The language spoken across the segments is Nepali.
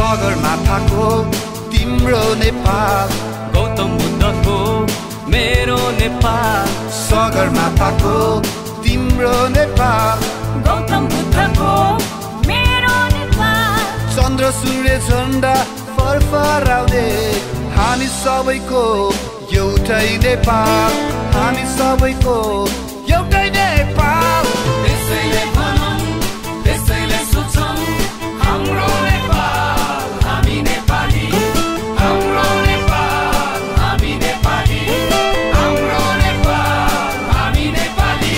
सगरमाथाको तिम्रो नेपाल गौतम बुद्धको मेरो नेपाल सगरमाथाको तिम्रो नेपाल गौतम बुद्धको मेरो नेपाल चन्द्र सूर्य झण्डा फरफराउँदै हामी सबैको एउटै नेपाल हामी सबैको एउटै नेपाल त्यसैले भनौँ त्यसैले सोचौँ हाम्रो नेपाल हामी नेपाली हाम्रो नेपाल हामी नेपाली हाम्रो नेपाल हामी नेपाली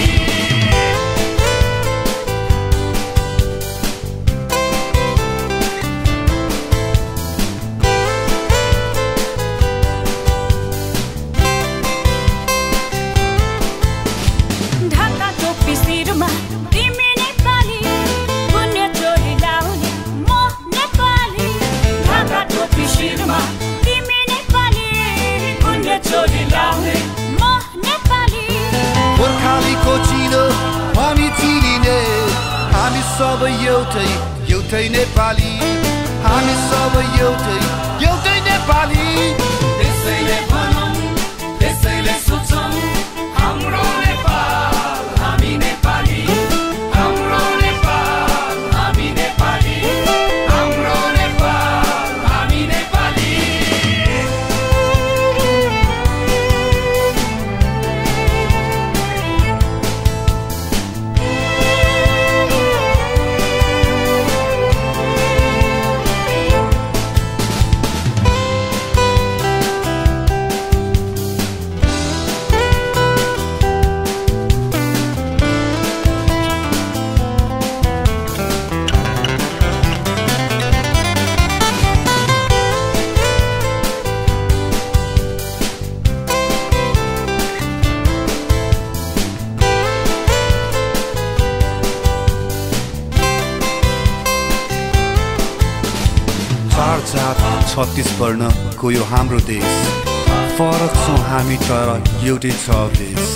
ढाका टोपी शिरमा तिमी नेपाली पुण्य चोली लाउने म नेपाली ढाका टोपी शिरमा तिमी नेपाली पुण्य चोली लाउने म नेपाली गोर्खालीको चिनो भनी चिनिने हामी सबै एउटै नेपाली हामी सबै एउटै नेपाली त्यसैले भनौँ त्यसैले सोचौँ हाम्रो नेपाल हामी नेपाली हाम्रो नेपाल हामी नेपाली हाम्रो नेपाल हामी नेपाली चार जात 36 वर्णको यो हाम्रो देश फरक छौँ हामी तर एउटै छ देश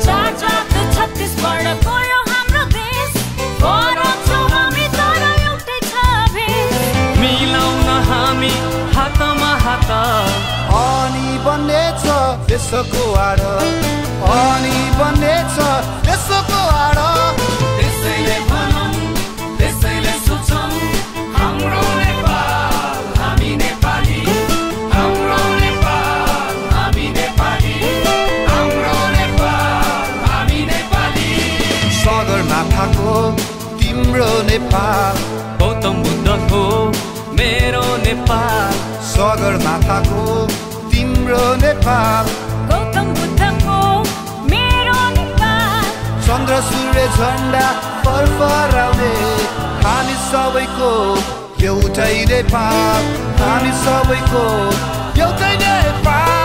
चार जात 36 वर्णको यो हाम्रो देश फरक छौँ हामी तर एउटै छ भेष मिलाउन हामी हातमा हात अनि बन्नेछ देशको आड अनि बन्नेछ देशको आड त्यसैले भनौँ त्यसैले सोचौँ हाम्रो नेपाल हामी नेपाली हाम्रो नेपाल हामी नेपाली हाम्रो नेपाल हामी नेपाली सगरमाथाको तिम्रो नेपाल गौतम बुद्धको मेरो नेपाल सगरमाथाको तिम्रो नेपाल गौतम बुद्धको मेरो नेपाल चन्द्र सूर्य झण्डा फरफराउँदै हामी सबैको एउटै नेपाल हामी सबैको एउटै नेपाल